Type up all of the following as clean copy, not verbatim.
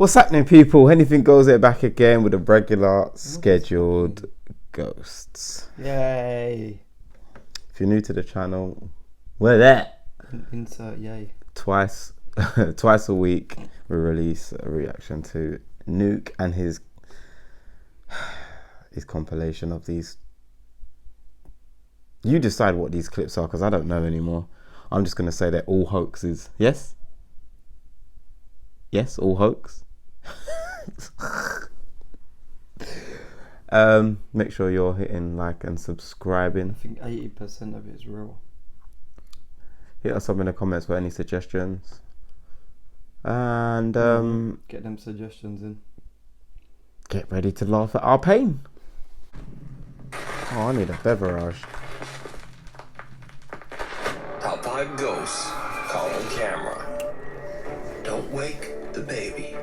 What's happening, people? Anything Goes here back again with a regular scheduled ghosts. Yay. If you're new to the channel, we're there. Insert yay. Twice a week we release a reaction to Nuke and his compilation of these. You decide what these clips are, because I don't know anymore. I'm just going to say they're all hoaxes. Yes? Yes, all hoax. Make sure you're hitting like and subscribing. I think 80% of it is real. Hit us up in the comments for any suggestions. And get them suggestions in. Get ready to laugh at our pain. Oh, I need a beverage. Top 5 ghosts caught on camera. Don't wake the baby.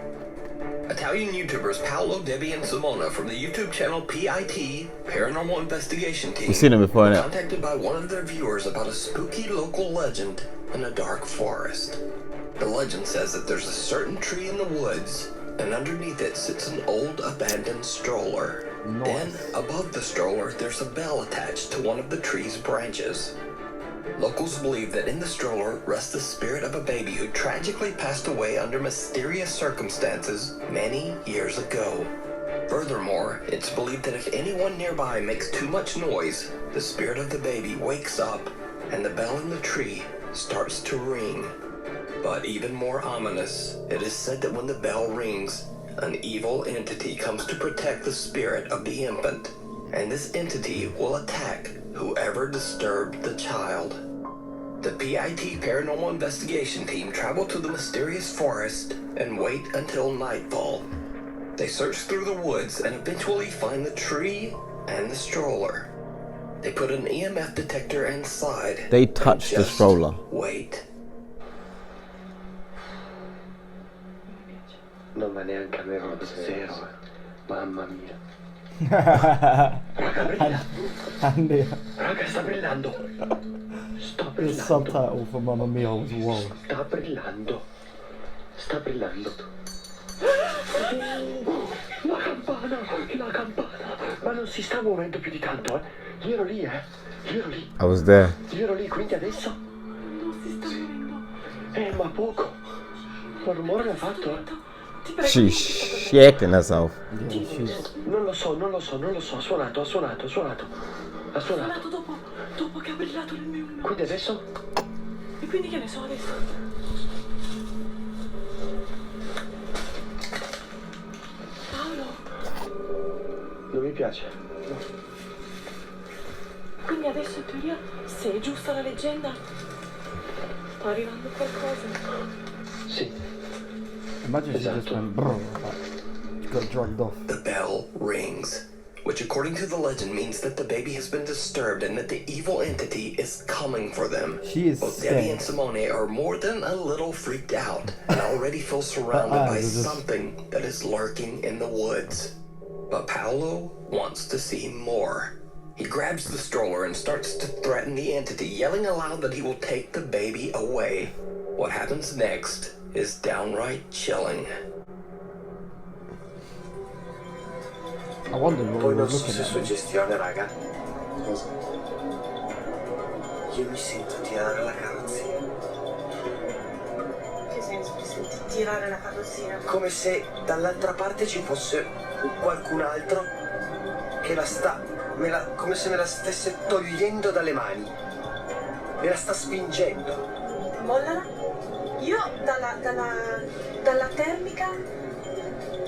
Italian YouTubers Paolo, Debbie, and Simona from the YouTube channel PIT, Paranormal Investigation Team, We've seen them before, were innit? contacted by one of their viewers about a spooky local legend in a dark forest. The legend says that there's a certain tree in the woods, and underneath it sits an old abandoned stroller. Nice. Then, above the stroller, there's a bell attached to one of the tree's branches. Locals believe that in the stroller rests the spirit of a baby who tragically passed away under mysterious circumstances many years ago. Furthermore, it's believed that if anyone nearby makes too much noise, the spirit of the baby wakes up and the bell in the tree starts to ring. But even more ominous, it is said that when the bell rings, an evil entity comes to protect the spirit of the infant, and this entity will attack whoever disturbed the child. The PIT Paranormal Investigation Team travel to the mysterious forest and wait until nightfall. They search through the woods and eventually find the tree and the stroller. They put an EMF detector inside. They touched the stroller. Wait. Non ma neanche a me va zero, mamma mia. Andy, Raga, sta brillando. Sta the brillando. subtitle for Mamma Mia was whoa. Sta brillando. Sta brillando. La campana, la campana. Ma non si sta muovendo più di tanto, eh. Io ero lì, eh. Io ero lì. I was there. Io ero lì, quindi adesso. Non si sta muovendo. Ma poco. Ma rumore l'ha fatto, eh. She's shaking herself. Yeah, she's... Non lo so. Ha suonato. Ha suonato. Dopo che ha brillato nel mio... Quindi adesso? E quindi che ne so adesso? Paolo, Non mi piace. quindi adesso in teoria, se è giusta la leggenda, sta arrivando qualcosa. Sì. Imagine she just went brrr, she got drugged off. The bell rings, which according to the legend means that the baby has been disturbed and that the evil entity is coming for them. She is Both Debbie and scared. Simone are more than a little freaked out and already feel surrounded by eyes are just- something that is lurking in the woods. But Paolo wants to see more. He grabs the stroller and starts to threaten the entity, yelling aloud that he will take the baby away. What happens next is downright chilling. I wonder what Poi we were non so looking se at. suggestione, raga. Cosa? Io mi sento tirare la carrozzina. Che senso tirare la carrozzina? Come se dall'altra parte ci fosse qualcun altro che come se me la stesse togliendo dalle mani. Me la sta spingendo. Mollala? Io dalla termica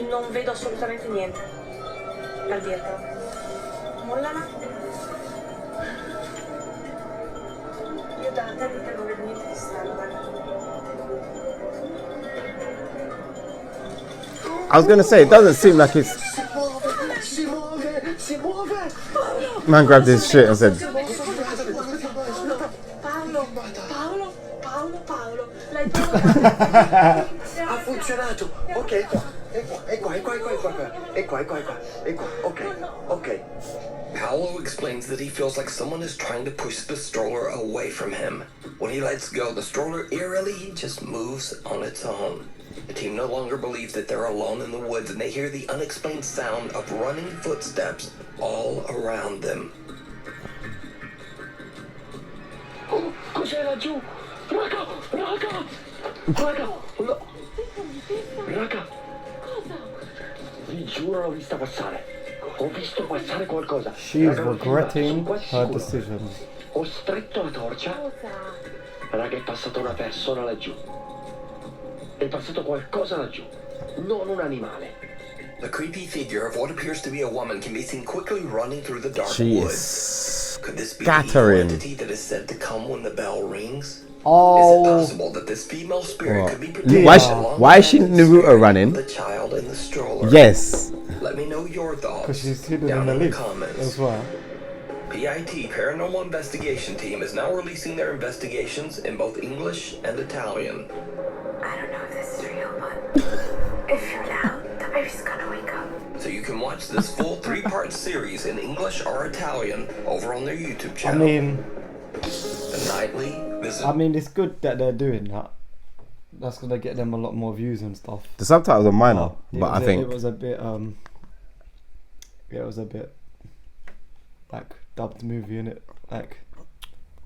non vedo assolutamente niente, per dirtelo. Mollala? Io dalla termica non vedo niente di strano, guarda. I was gonna say, it doesn't seem like it's... Si muove! Man grabbed his shit and said, Paolo, l'hai trovato? Ha funzionato! Ok, Ok. Paolo explains that he feels like someone is trying to push the stroller away from him. When he lets go, the stroller eerily just moves on its own. The team no longer believes that they're alone in the woods, and they hear the unexplained sound of running footsteps all around them. Oh, cos'è laggiù? Raga! No! Raga! Cosa? Vi giuro l'ho vista passare. Ho visto passare qualcosa. She is Raga, non regretting sono quasi her sicuro. decision. Ho stretto la torcia. Cosa? Raga, è passata una persona laggiù. È passato qualcosa laggiù. Non un animale. The creepy figure of what appears to be a woman can be seen quickly running through the dark She woods. is Could this be the evil scattering. entity that is said to come when the bell rings? Is it Oh, possible that this female spirit What? could be protected Why along is she with the Naruto spirit running? of the child in the stroller? Yes. Let me know your thoughts because she's hidden in down the in the leaf comments. as well. PIT Paranormal Investigation Team is now releasing their investigations in both English and Italian. I don't know if this is real, but if you're loud, the baby's gonna wake up. So you can watch this full 3-part series in English or Italian over on their YouTube I channel. mean, The nightly visit. it's good that they're doing that. That's gonna get them a lot more views and stuff. The subtitles are minor, It but was I think it was a bit like dubbed movie, innit? Like,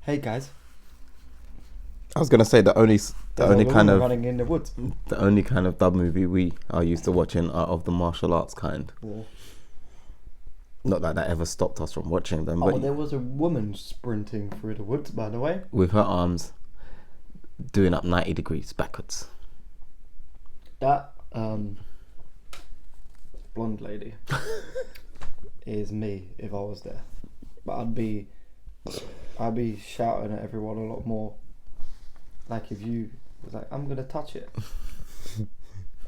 hey guys, I was gonna say the only there's a kind woman of running in the woods. the only kind of dub movie we are used to watching are of the martial arts kind. Oh, Not that that ever stopped us from watching them, but there was a woman sprinting through the woods, by the way. with her arms doing up 90 degrees backwards. That blonde lady is me if I was there, but I'd be shouting at everyone a lot more. Like if you was like, I'm gonna touch it,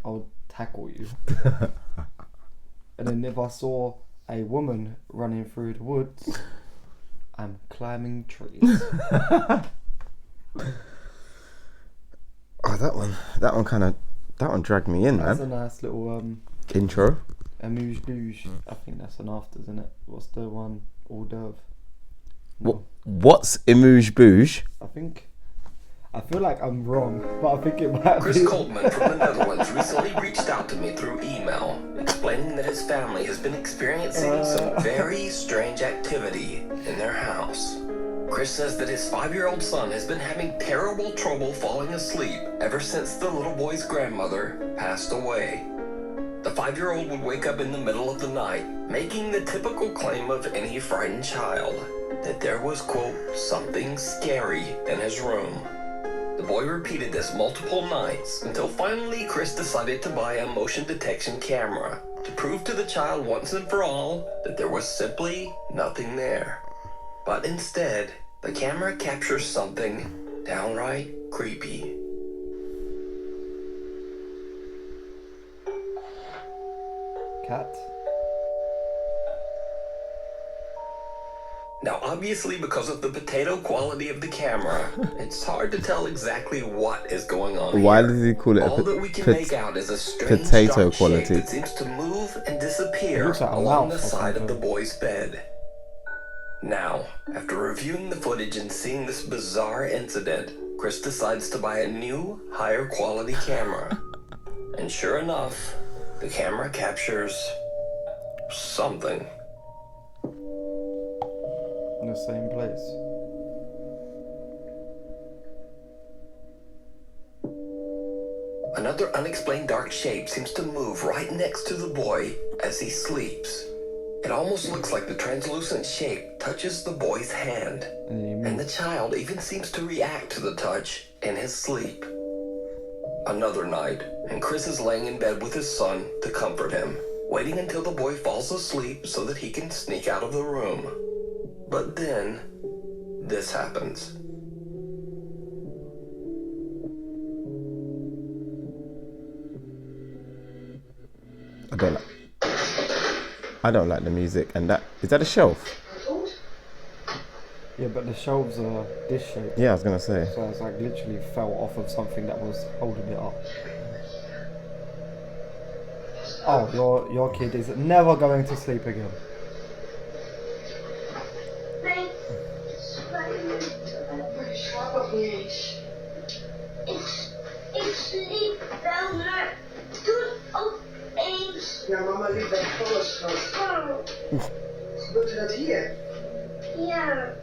I would tackle you. And then if I saw a woman running through the woods, I'm climbing trees. Oh, that one dragged me in, That's man. a nice little Intro. amuse bouche. I think that's an after, isn't it? What's the one? Hors d'oeuvre. What's Emouge Bouge? I feel like I'm wrong, but I think it might Chris be. Coldman from the Netherlands recently reached out to me through email, explaining that his family has been experiencing some very strange activity in their house. Chris says that his 5-year-old son has been having terrible trouble falling asleep ever since the little boy's grandmother passed away. The 5-year-old would wake up in the middle of the night, making the typical claim of any frightened child, that there was, quote, something scary in his room. The boy repeated this multiple nights until finally Chris decided to buy a motion detection camera to prove to the child once and for all that there was simply nothing there. But instead, the camera captures something downright creepy. Cat. Now, obviously, because of the potato quality of the camera, it's hard to tell exactly what is going on Why here. did he call it All a that we can make out is a strange potato dark quality? shape that seems to move and disappear looks like a along mouse the or side of the something. boy's bed. Now, after reviewing the footage and seeing this bizarre incident, Chris decides to buy a new, higher quality camera. And sure enough, the camera captures something. In the same place. Another unexplained dark shape seems to move right next to the boy as he sleeps. It almost looks like the translucent shape touches the boy's hand, And then you and move. the child even seems to react to the touch in his sleep. Another night, and Chris is laying in bed with his son to comfort him, waiting until the boy falls asleep so that he can sneak out of the room. But then, this happens. I don't like the music, and that is that a shelf? Yeah, but the shelves are this shape. Yeah, I was gonna say. So it's like literally fell off of something that was holding it up. Oh, your kid is never going to sleep again. Ik sliep wel naar toen opeens. Ja, mama liep bij vallen, schat. Oh, Gebeurde dat hier? ja.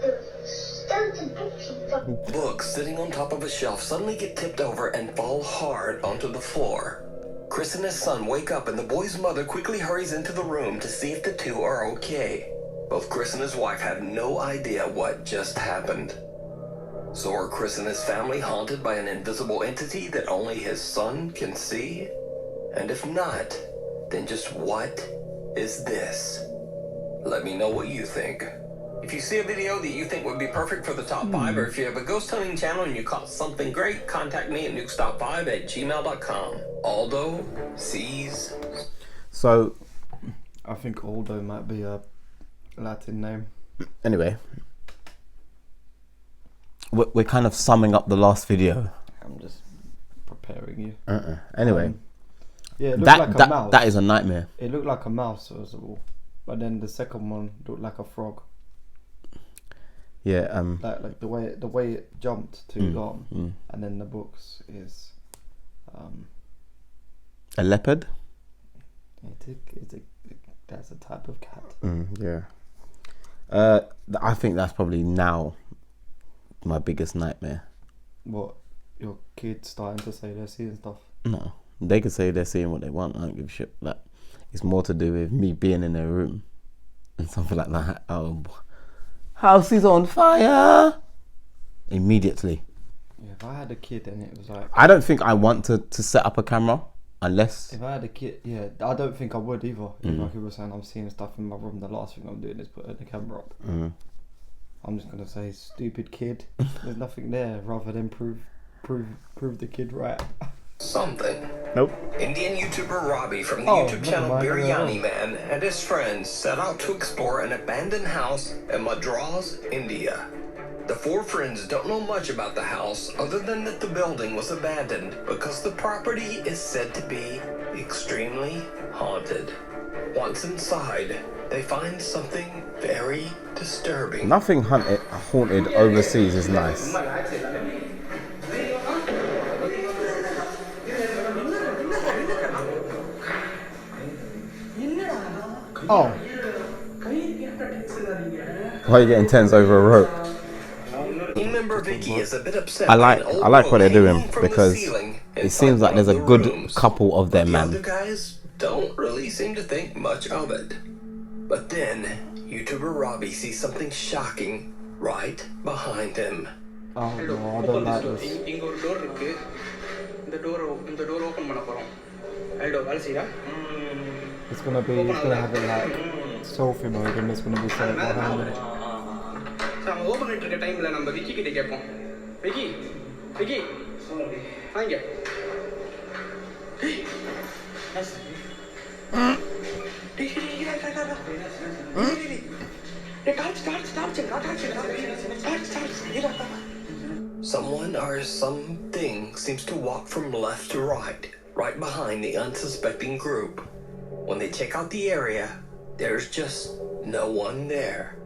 De stoute boekje. Books sitting on top of a shelf suddenly get tipped over and fall hard onto the floor. Chris and his son wake up and the boy's mother quickly hurries into the room to see if the two are okay. Both Chris and his wife have no idea what just happened. So are Chris and his family haunted by an invisible entity that only his son can see? And if not, then just what is this? Let me know what you think. If you see a video that you think would be perfect for the top 5, or if you have a ghost hunting channel and you caught something great, contact me at nukestop5@gmail.com. ALDO sees. So, I think Aldo might be a Latin name. anyway, we're kind of summing up the last video. I'm just preparing you. Anyway, Yeah, it looked like a mouse. that is a nightmare. It looked like a mouse first of all, but then the second one looked like a frog. Yeah. Like the way it jumped too long, and then the books is A leopard. That's a type of cat. Yeah. I think that's probably now my biggest nightmare. What, your kids starting to say they're seeing stuff? No, they can say they're seeing what they want. I don't give a shit. That it's more to do with me being in their room and something like that. Oh, house is on fire! Immediately. Yeah, if I had a kid and it was like, I don't think I want to set up a camera unless. if I had a kid, yeah, I don't think I would either. If like you were saying, I'm seeing stuff in my room, the last thing I'm doing is putting the camera up. I'm just gonna say, stupid kid. There's nothing there, rather than prove the kid right. Something. Nope. Indian YouTuber Robbie from the Oh, YouTube never channel mind, Biryani Man and his friends set out to explore an abandoned house in Madras, India. The four friends don't know much about the house other than that the building was abandoned because the property is said to be extremely haunted. Once inside, they find something very disturbing. Nothing haunted overseas is nice. Oh, Why are you getting tense over a rope? Team member Vicky is a bit upset. I like by an old what they're rope doing hanging from the because ceiling it inside seems like one there's a of the good rooms. couple of them, The man. other guys don't really seem to think much of it. But then, YouTuber Robbie sees something shocking right behind him. oh no, I don't like this. இங்க ஒரு door இருக்கு. இந்த door open பண்ண போறோம். ALDO வேலை செய்றா? It's gonna have it like selfie mode, and there's gonna be something behind it. நம்ம open பண்ணிட்டு இருக்க டைம்ல நம்ம விக்கி கிட்ட கேட்போம். விக்கி வாங்க. Someone or something seems to walk from left to right behind the unsuspecting group. When they check out the area, there's just no one there.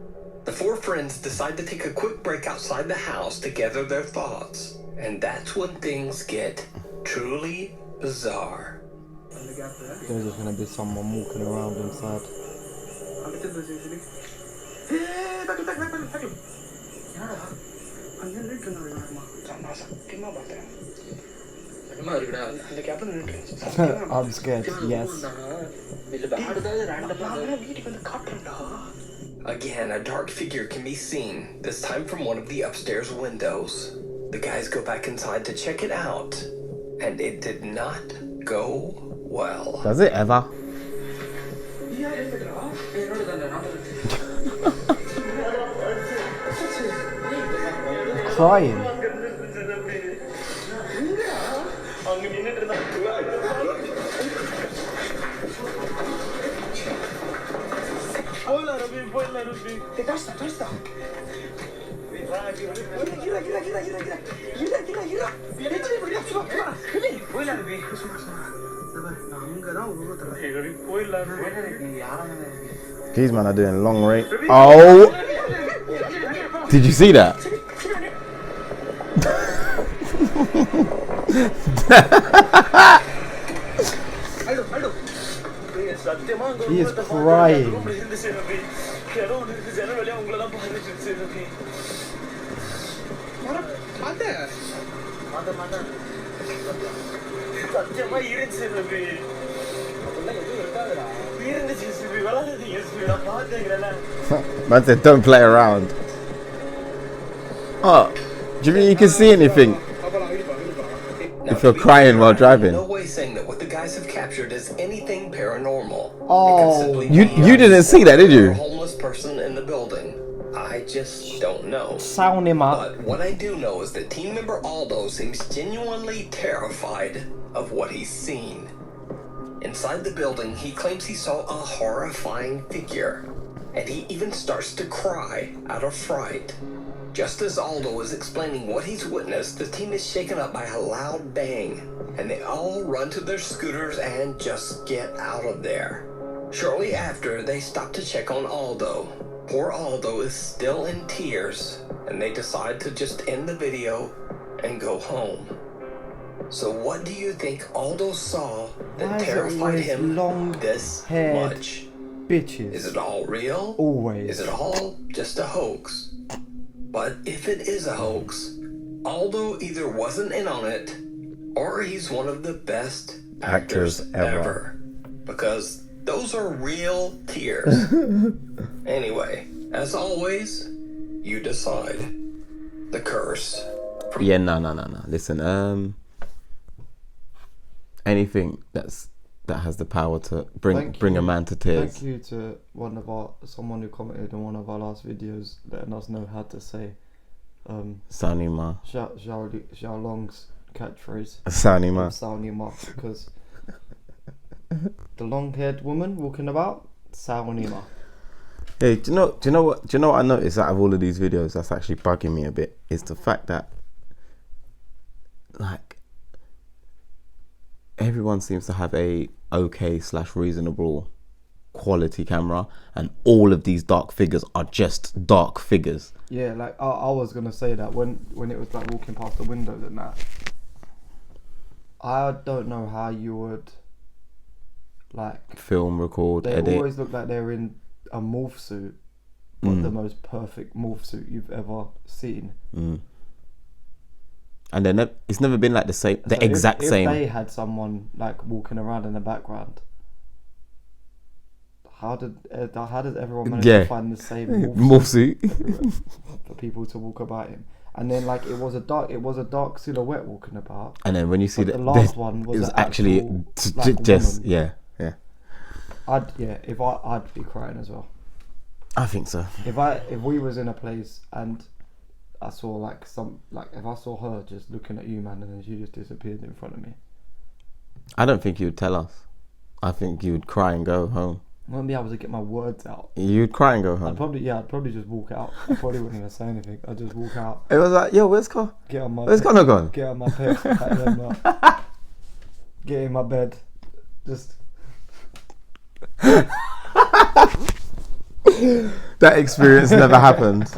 The four friends decide to take a quick break outside the house to gather their thoughts. And that's when things get truly bizarre. There's just gonna be someone walking around inside. I'm scared, yes. Again, a dark figure can be seen, this time from one of the upstairs windows. The guys go back inside to check it out, and it did not go well. Does it ever? Crying. Testa. Gira. These men are doing long range. Oh! Did you see that? He is crying. Man said, don't play around. Oh, do you mean you can see anything if you're crying while driving? No way saying that what the guys have captured is anything paranormal. Oh, You didn't see that, did you? A homeless person in the building. I just don't know. sound him up. But what I do know is that team member Aldo seems genuinely terrified of what he's seen. Inside the building, he claims he saw a horrifying figure, and he even starts to cry out of fright. Just as Aldo is explaining what he's witnessed, the team is shaken up by a loud bang, and they all run to their scooters and just get out of there. Shortly after, they stop to check on Aldo. Poor Aldo is still in tears, and they decide to just end the video and go home. So what do you think Aldo saw that Why is it terrified always him this long-haired much? Bitches. Is it all real? Always. Is it all just a hoax? But if it is a hoax, Aldo either wasn't in on it, or he's one of the best actors ever. Because those are real tears. Anyway, as always, you decide. The curse. Yeah, no. Listen, anything that has the power to bring a man to tears. Thank you to someone who commented on one of our last videos, letting us know how to say Sanima. Xiao Long's catchphrase. Sanima. Saunima, because the long-haired woman walking about, Saunima. Hey, do you know what I noticed out of all of these videos that's actually bugging me a bit is the fact that, like, everyone seems to have a okay/reasonable quality camera, and all of these dark figures are just dark figures. Yeah, like I was gonna say that when it was like walking past the windows and that, I don't know how you would like Film, record, they edit. always look like they're in a morph suit, but the most perfect morph suit you've ever seen. And then it's never been like the same, the So exact if same. they had someone like walking around in the background, how does everyone manage to find the same Morph suit. everywhere for people to walk about him? And then like it was a dark silhouette walking about. And then when you see But that, the last one was it was an actually actual, like, just woman. yeah. I'd be crying as well. I think so. If we was in a place and I saw if I saw her just looking at you, man, and then she just disappeared in front of me, I don't think you'd tell us. I think you'd cry and go home. I wouldn't be able to get my words out. You'd cry and go home. I'd probably just walk out. I probably wouldn't even say anything. I'd just walk out. It was like, yo, where's Connor? Where's Connor gone? Get on my bed. Get in my bed. Just. That experience never happened.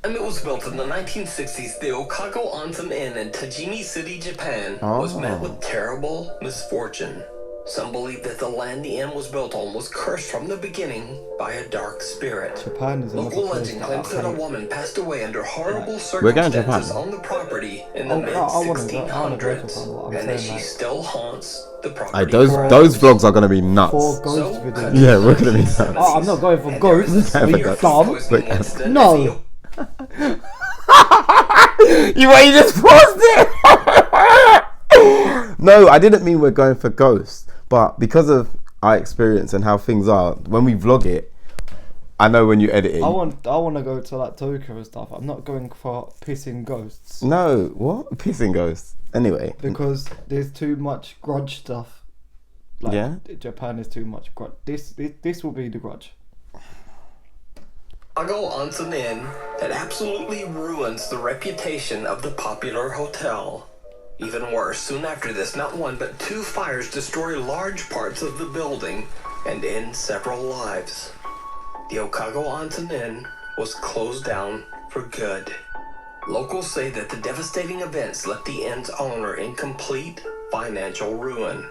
And it was built in the 1960s. The Okako Onsen Inn in Tajimi City, Japan, was met with terrible misfortune. Some believe that the land the inn was built on was cursed from the beginning by a dark spirit. Japan is Local another place legend that claims that a woman passed away under horrible We're going to circumstances Japan. on the property in the I wanna go to mid-1600s, Japan, but I'm and that saying, she like, still haunts the property. Those vlogs are gonna be nuts. 4 ghost So, videos. Yeah, we're gonna be nuts. Oh, I'm not going for And there is ghosts. a Are you severe dumb? poisoning incident No. as the You just paused it. No, I didn't mean we're going for ghosts, but because of our experience and how things are, when we vlog it, I know when you edit it. I want to go to like Tokyo and stuff. I'm not going for pissing ghosts No, what? Pissing ghosts. Anyway. because there's too much grudge stuff. Like, Yeah? Japan is too much grudge. This will be the grudge. Chicago Onsen Inn that absolutely ruins the reputation of the popular hotel. Even worse, soon after this, not one but 2 fires destroy large parts of the building and end several lives. The Chicago Onsen Inn was closed down for good. Locals say that the devastating events left the inn's owner in complete financial ruin.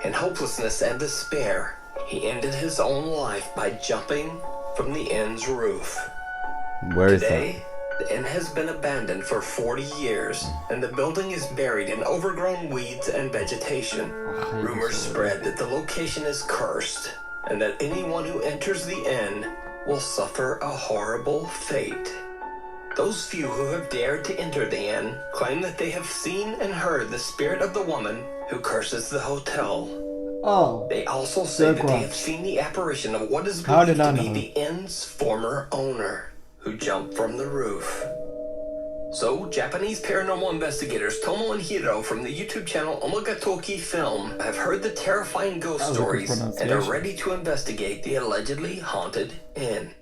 In hopelessness and despair, he ended his own life by jumping from the inn's roof. Where is Today, the inn has been abandoned for 40 years, and the building is buried in overgrown weeds and vegetation. Rumors spread that the location is cursed, and that anyone who enters the inn will suffer a horrible fate. Those few who have dared to enter the inn claim that they have seen and heard the spirit of the woman who curses the hotel. Oh. They also say that they have seen the apparition of what is believed to be the inn's former owner, who jumped from the roof. So, Japanese paranormal investigators Tomo and Hiro from the YouTube channel Omagatoki Film have heard the terrifying ghost stories and are ready to investigate the allegedly haunted inn.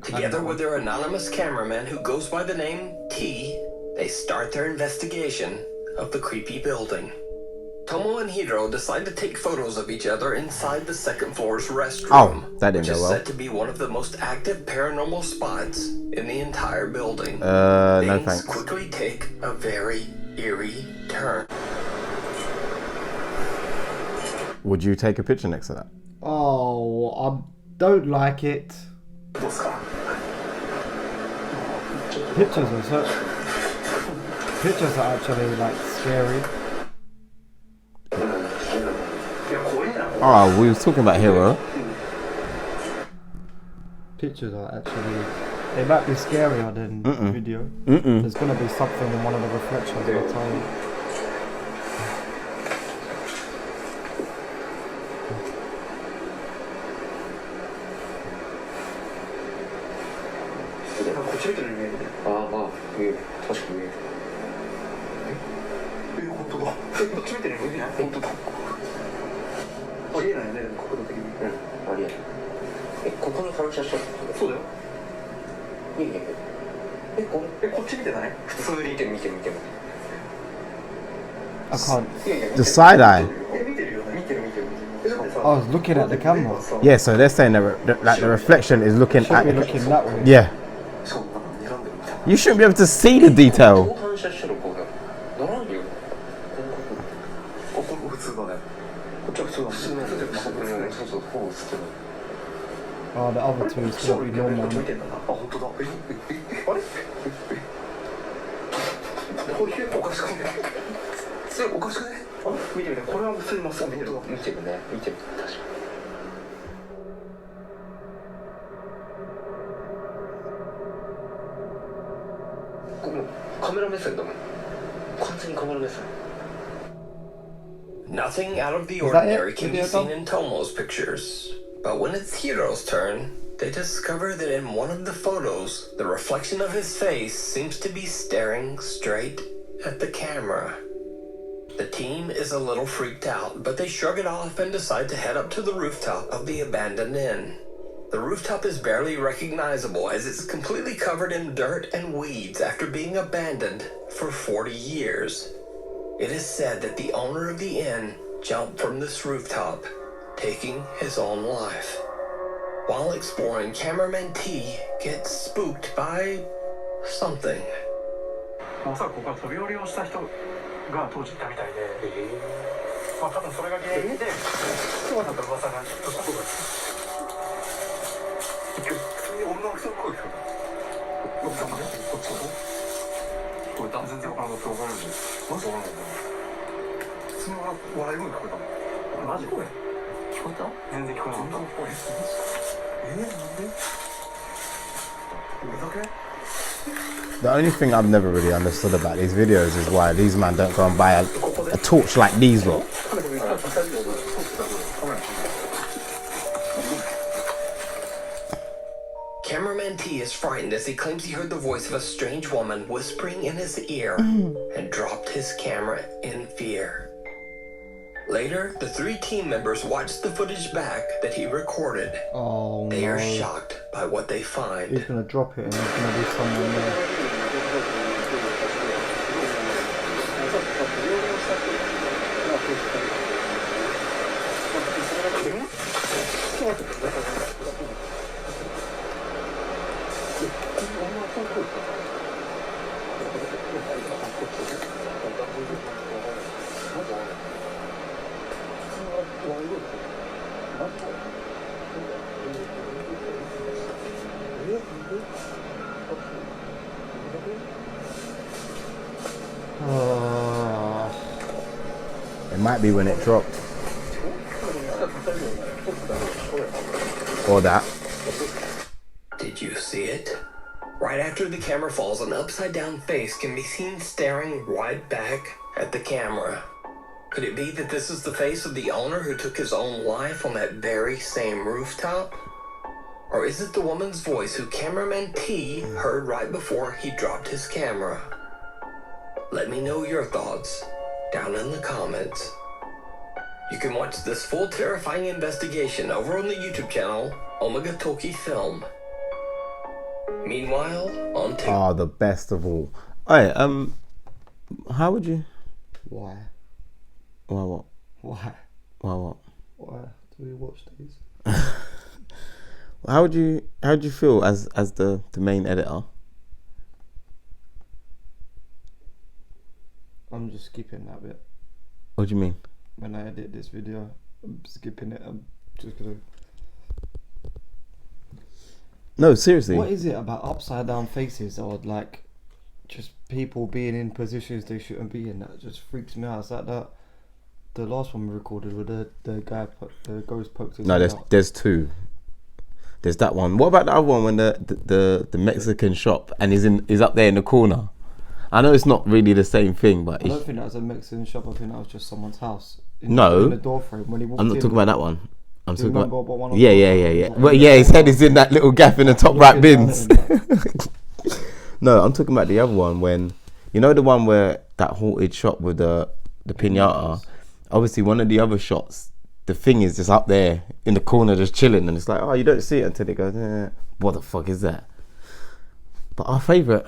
Together with their anonymous cameraman who goes by the name T, they start their investigation of the creepy building. Tomo and Hiro decide to take photos of each other inside the second floor's restroom, Oh, that didn't which go is well. said to be one of the most active paranormal spots in the entire building. No Things thanks. quickly take a very eerie turn. Would you take a picture next to that? Oh, I don't like it. Pictures are actually like scary. Oh, we was talking about Hero. Pictures are actually, they might be scarier than video. There's gonna be something in one of the reflections, I'll tell you. I can't. The side eye. I was looking at the camera. Yeah, so they're saying that the reflection is looking Should at be the looking that way. Yeah. You shouldn't be able to see the detail. Oh, the other two is gonna be normal. Nothing out of the Is that it? ordinary can be Video seen done? in Tomo's pictures. But when it's Hiro's turn, they discover that in one of the photos, the reflection of his face seems to be staring straight at the camera. The team is a little freaked out, but they shrug it off and decide to head up to the rooftop of the abandoned inn. The rooftop is barely recognizable as it's completely covered in dirt and weeds after being abandoned for 40 years. It is said that the owner of the inn jumped from this rooftop, taking his own life. While exploring, cameraman T gets spooked by something. おそらくここから飛び降りをした人が当時いたみたいで、まあ多分それが原因でそうだった噂がちょっとした方が普通に女の人の声聞こえた。奥様ね、こっちの方聞こえた。全然分からなかった。分からないです。マジ分からないんだ。普通の笑い声聞こえた。マジこれ聞こえた？全然聞こえなかった。なんで？だけ？ The only thing I've never really understood about these videos is why these men don't go and buy a torch like these lot. Cameraman T is frightened as he claims he heard the voice of a strange woman whispering in his ear and dropped his camera in fear. Later, the 3 team members watch the footage back that he recorded. Oh, They are no. shocked by what they find. He's gonna drop it and there's gonna be someone there. It might be when it dropped. Or that. Did you see it? Right after the camera falls, an upside-down face can be seen staring right back at the camera. Could it be that this is the face of the owner who took his own life on that very same rooftop? Or is it the woman's voice who cameraman T heard right before he dropped his camera? Let me know your thoughts down in the comments. You can watch this full terrifying investigation over on the YouTube channel, Omega Toki Film. Meanwhile, on TikTok. Oh, the best of all. Alright, how would you? Why? Why what? Why? Why what? Why do we watch these? How would you feel as the main editor? I'm just skipping that bit. What do you mean? When I edit this video, I'm skipping it. I'm just gonna. No, seriously. What is it about upside down faces or like just people being in positions they shouldn't be in? That just freaks me out. It's like that. The last one we recorded with the guy, the ghost poked his. No, there's two. There's that one. What about the other one when the Mexican shop and he's up there in the corner? I know it's not really the same thing, but I don't think that was a Mexican shop. I think that was just someone's house. No, in the door frame when he walked I'm not in. talking about that one. I'm talking about one yeah. Well, yeah, his head is in that little gap in the top right bins. No, I'm talking about the other one when you know the one where that haunted shop with the piñata. Obviously, one of the other shots, the thing is just up there in the corner, just chilling, and it's like, oh, you don't see it until it goes. What the fuck is that? But our favorite,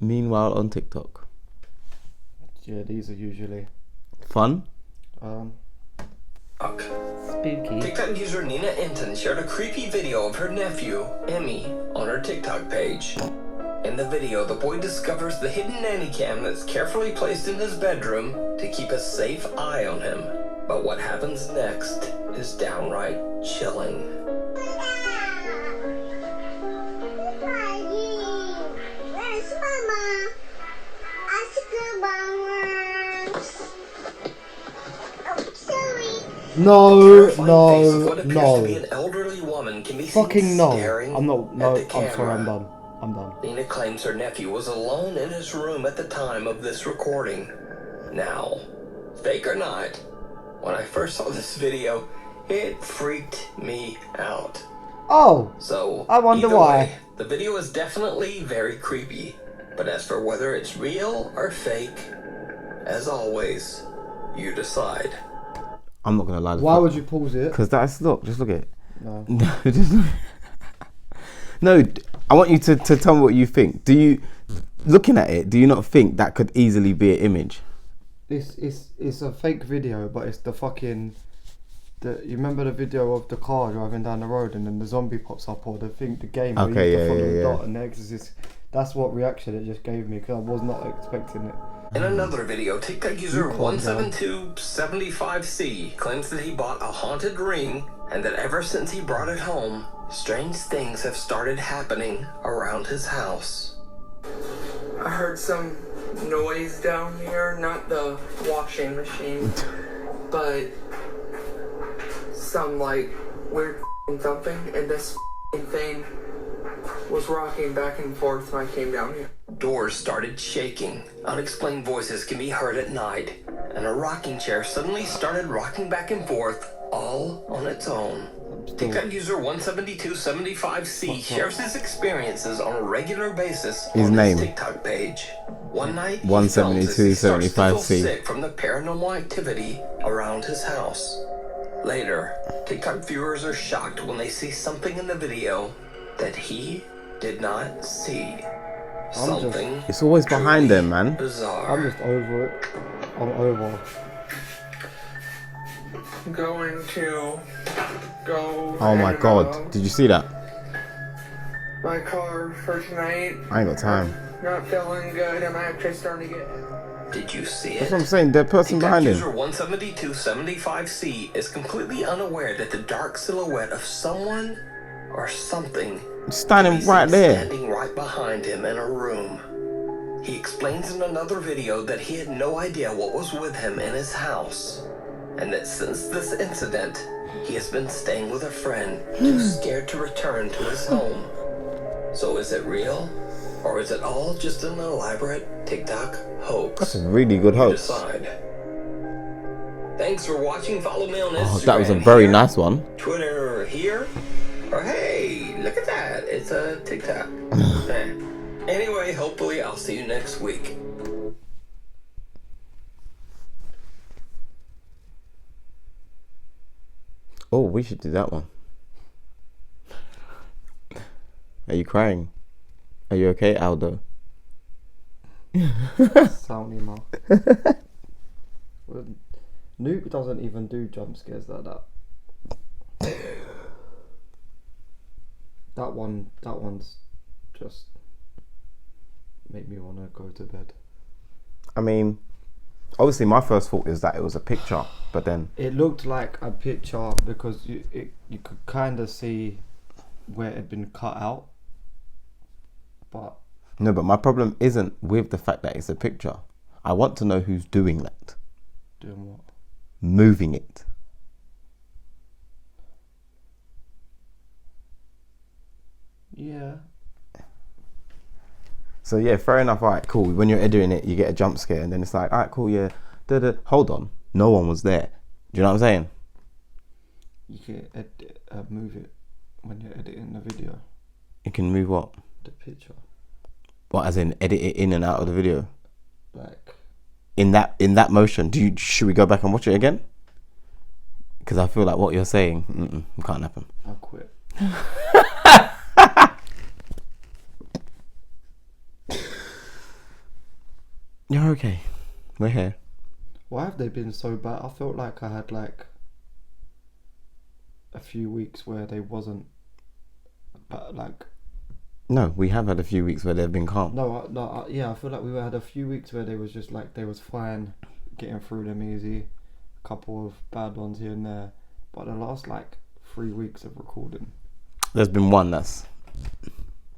meanwhile, on TikTok. Yeah, these are usually fun. Spooky. TikTok user Nina Enton shared a creepy video of her nephew, Emmy, on her TikTok page. In the video, the boy discovers the hidden nanny cam that's carefully placed in his bedroom to keep a safe eye on him. But what happens next is downright chilling. Where's Mama? Ask her, Mama. Oh, sorry. No. What appears to be an elderly woman can be Fucking seen no. staring I'm not. No, at the I'm sorry. camera. I'm done. Nina claims her nephew was alone in his room at the time of this recording. Now, fake or not, when I first saw this video, it freaked me out. Oh. So, I wonder either why. way, the video is definitely very creepy. But as for whether it's real or fake, as always, you decide. I'm not gonna lie. Why would you pause it? Because just look at it. No. No, I want you to tell me what you think. Do you, looking at it, do you not think that could easily be an image? It's a fake video, but it's the fucking. You remember the video of the car driving down the road and then the zombie pops up, or the game where Okay, you have to follow yeah. the dot and the exorcist. That's what reaction it just gave me because I was not expecting it. In another video, TikTok user You calm down. 17275C claims that he bought a haunted ring and that ever since he brought it home, strange things have started happening around his house. I heard some noise down here, not the washing machine, but some like weird thumping, and this thing was rocking back and forth when I came down here. Doors started shaking, unexplained voices can be heard at night, and a rocking chair suddenly started rocking back and forth all on its own. TikTok user 17275C shares his experiences on a regular basis His on name. his TikTok page. One night, he films as he starts to feel sick from the paranormal activity around his house. Later, TikTok viewers are shocked when they see something in the video that he did not see something. It's always behind them, man. Bizarre. I'm just over it. I'm over. Going to go. Oh my god, did you see that? My car for tonight. I ain't got time. Not feeling good. I'm actually starting to get. Did you see That's it? what I'm saying, that person behind him. User 17275C is completely unaware that the dark silhouette of someone or something Standing right there. standing right behind him in a room. He explains in another video that he had no idea what was with him in his house, and that since this incident, he has been staying with a friend, too scared to return to his home. So is it real? Or is it all just an elaborate TikTok hoax? That's a really good hoax. Decide. Thanks for watching. Follow me on Instagram. Oh, that was a very here, nice one. Twitter here. Or hey, look at that. It's a TikTok. Anyway, hopefully I'll see you next week. Oh, we should do that one. Are you crying? Are you okay, Aldo? Sound email. Nuke doesn't even do jump scares like that. That one's just made me want to go to bed. I mean, obviously my first thought is that it was a picture, but then It looked like a picture because you could kind of see where it had been cut out. But no, but my problem isn't with the fact that it's a picture. I want to know who's doing that. doing what? Moving it. Yeah. So yeah, fair enough. All right, cool. When you're editing it, you get a jump scare, and then it's like, all right, cool, yeah. Hold on, no one was there. Do you know what I'm saying? You can move it when you're editing the video. You can move what? The picture. What, as in edit it in and out of the video? Like In that motion. Should we go back and watch it again? Because I feel like what you're saying can't happen. I'll quit. You're okay. We're here. Why have they been so bad? I felt like I had like a few weeks where they wasn't, but like. No, we have had a few weeks where they've been calm. Yeah, I feel like we had a few weeks where they was just like they was fine, getting through them easy. A couple of bad ones here and there, but the last like 3 weeks of recording. There's been one that's.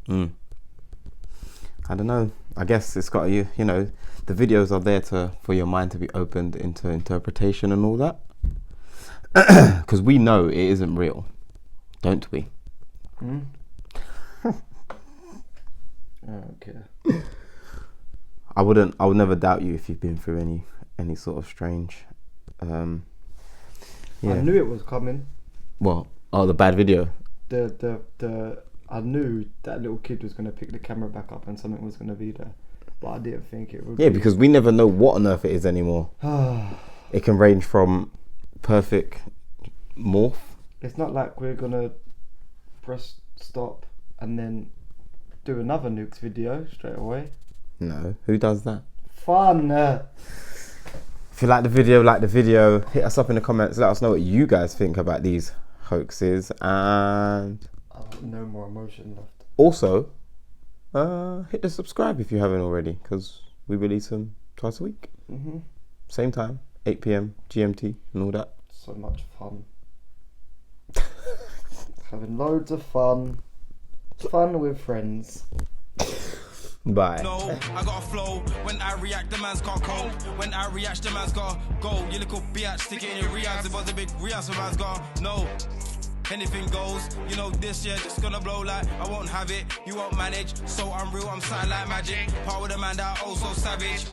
I don't know. I guess it's got you know, the videos are there for your mind to be opened into interpretation and all that. Because we know it isn't real, don't we? I don't care. I would never doubt you if you've been through any sort of strange. Yeah. I knew it was coming. What? Oh, the bad video. I knew that little kid was gonna pick the camera back up and something was gonna be there, but I didn't think it would. Yeah, because we never know what on earth it is anymore. It can range from perfect morph. It's not like we're gonna press stop and then do another Nukes video straight away. No, who does that? Fun. If you like the video, hit us up in the comments. Let us know what you guys think about these hoaxes, and no more emotion left. Also, hit the subscribe if you haven't already, because we release them twice a week. Same time, 8 PM GMT and all that. So much fun. Having loads of fun. Fun with friends. Bye. No, I got a flow. When I react, the man's got cold. When I react, the man's got go. You little biatch, stick it in your reacts. If it was a big react, so man's got no. Anything goes, you know this year just gonna blow like I won't have it. You won't manage, so I'm real, I'm something like magic. Part with a man that also savage.